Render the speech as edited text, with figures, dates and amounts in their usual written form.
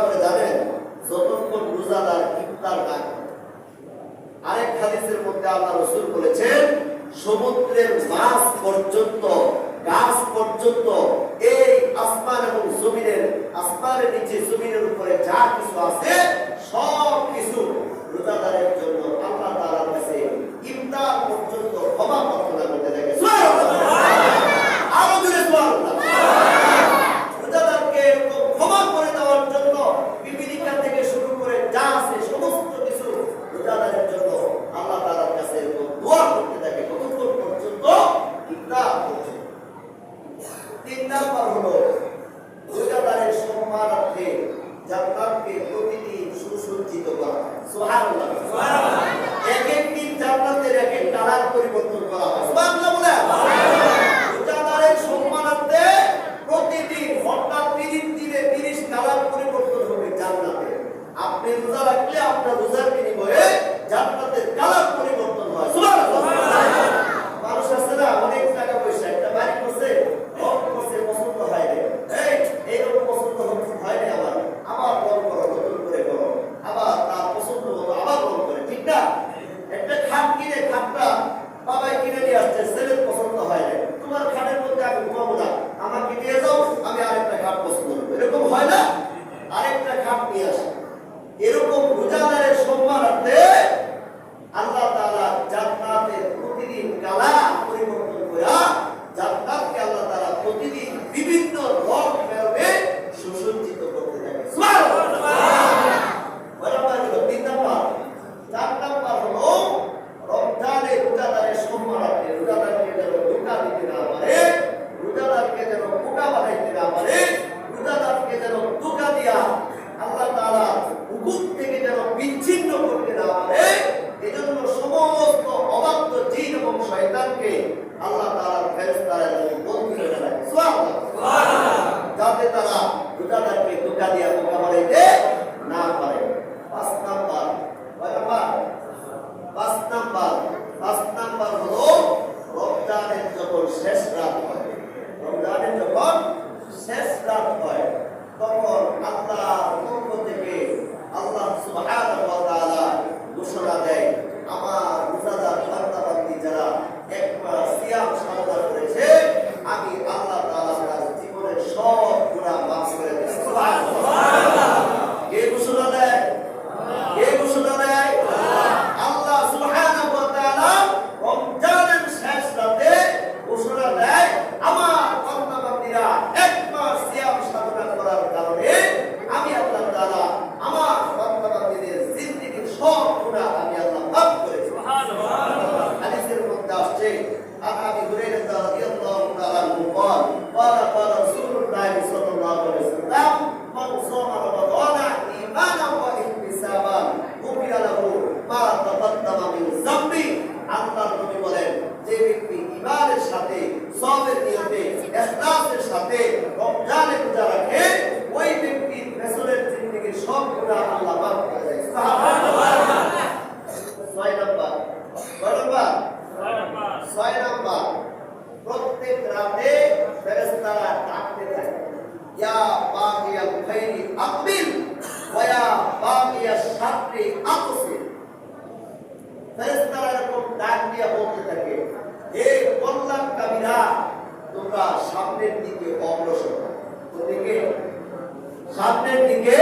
করে জানেন? যতক্ষণ রোজাদার ইফতার না করে। আরেক হাদিসের মধ্যে আল্লাহ রাসূল বলেছেন, সমুদ্রের মাছ পর্যন্ত, গাছ পর্যন্ত, এই আসমান এবং জমিনের, আসমানের নিচে জমিনের উপরে যা কিছু আছে সব কিছু রোজাদারের জন্য আল্লাহ তাআলার কাছে ইফতার পর্যন্ত ক্ষমা প্রার্থনা করতে থাকে। আরো জোরে সুবহানাল্লাহ। রোজাদারকে ক্ষমা করে দেওয়ার জন্য বিবিধিকা থেকে শুরু করে যা আছে সমস্ত কিছু রোজাদারের জন্য আল্লাহ তাআলার কাছে দোয়া করতে থাকে কতক্ষণ পর্যন্ত? ইফতার পর্যন্ত। 3 নাম্বার হলো রোজাদারের সম্মানার্থে জান্নাতকে প্রতিদিন সুসজ্জিত করা হয়। সুবহানাল্লাহ, সুবহানাল্লাহ। এক এক দিন জান্নাতের এক এক কালার পরিবর্তন করা হয়। সুবহানাল্লাহ বলে রোজাদারের সম্মানার্থে প্রতিদিন হঠাৎ 30 দিনে 30 কালার পরিবর্তন হবে জান্নাতে। আপনি রোজা রাখলে আপনার রোজার বিনিময়ে জান্নাতের কালার পরিবর্তন হয়। সুবহানাল্লাহ। মানুষ আছে না, অনেক টাকা পয়সা, একটা বাড়ি করছে, পছন্দ হয় না, এইরকম পছন্দ হয় না, আবার বল করো, নতুন করে করো, আবার তার পছন্দ মতো আবার বল করে, ঠিক না? একটা খাট কিনে, খাটটা বাবাই কিনে নিয়ে আসছে, ছেলের পছন্দ হয় না, তোমার খাটের মধ্যে আমি ঘুমাবো না, আমাকে দিয়ে যাও, আমি আরেকটা খাট পছন্দ করবো, এরকম হয় না? আরেকটা খাট নিয়ে আসে। এরকম রোজাদারের সম্মানার্থে আল্লাহ তাআলা জান্নাতের প্রতিদিন কালার পরিবর্তন করে জান্নাতকে আল্লাহ তাআলা প্রতিদিন বিভিন্ন রং বেরোবে সুসজ্জিত করতে থাকে। সুবহানাল্লাহ। বরাবর 3 নাম্বার। 4 নাম্বার হলো রমজানে রোজাদারের সম্মানার্থে রোজাদারকে যেন ধোঁকা দিতে না পারে, রোজাদারকে যেন বোকা বানাইতে না পারে, রোজাদারকে যেন ধোঁকা দিয়া আল্লাহ তাআলা হুকুম থেকে যেন বিচ্ছিন্ন করতে না পারে, এজন্য সমস্ত অবাধ্য জিন এবং শয়তানকে আল্লাহ তাআলার ফেরেশতারা বন্দী করে রাখে। সুবহানাল্লাহ, সুবহানাল্লাহ। যাতে তারা রোজাদারকে ধোঁকা দিয়া বোকা বানাইতে না পারে। 5 নাম্বার। বরাবর 5 নাম্বার। 5 নাম্বার হলো রমজানের যখন শেষ রাত হয়, রমজানের যখন শেষ রাত হয় তখন আল্লাহর পক্ষ থেকে আল্লাহ সুবহানাহু ওয়া তাআলা ঘোষণা দেয়, আমার রোজাদার বান্দা-বান্দী যারা একবার সিয়াম সাধনা করেছে, আমি আল্লাহ তাআলা তার জীবনের সব গুনাহ মাফ করে দেব। সুবহানাল্লাহ। কে ঘোষণা দেয়? কে ঘোষণা দেয়? আল্লাহ সুবহানাহু ওয়া তাআলা রমজানের শেষ রাতে ঘোষণা দেয়, আমার বান্দা-বান্দীরা একবার সিয়াম সাধনা করার কারণে আমি আল্লাহ তাআলা আমার বান্দা-বান্দীদের জিন্দেগীর সব গুনাহ আমি আল্লাহ মাফ করে দেব। সুবহানাল্লাহ। হাদিসের মধ্যে আসছে, আবু হুরায়রা রাদিয়াল্লাহু তাআলা বলেন, قال رسول الله صلى الله عليه وسلم من صام رمضان إيمانا واحتسابا غفر له ما تقدم من ذنبه। আল্লাহর নবী বলেন, যে ব্যক্তি ঈমানের সাথে, সওয়াবের নিয়তে, ইখলাসের সাথে রমজানে রোজা রাখে, ওই ব্যক্তির পেছনের জিন্দেগীর সব গুনাহ আল্লাহ মাফ করে দেয়। সুবহানাল্লাহ। 6 নাম্বার। বরাবর 6 নাম্বার। প্রত্যেক রাতে ফেরেশতারা ডাকতে থাকে, ইয়া বাগিয়াল খাইরি আকবিল ওয়া ইয়া বাগিয়াশ শাররি আকসির। ফেরেশতারা এরকম ডাক দিয়ে বলতে থাকে, হে কল্যাণকামীরা, তোমরা সামনের দিকে অগ্রসর হও। ওদিকে সামনের দিকে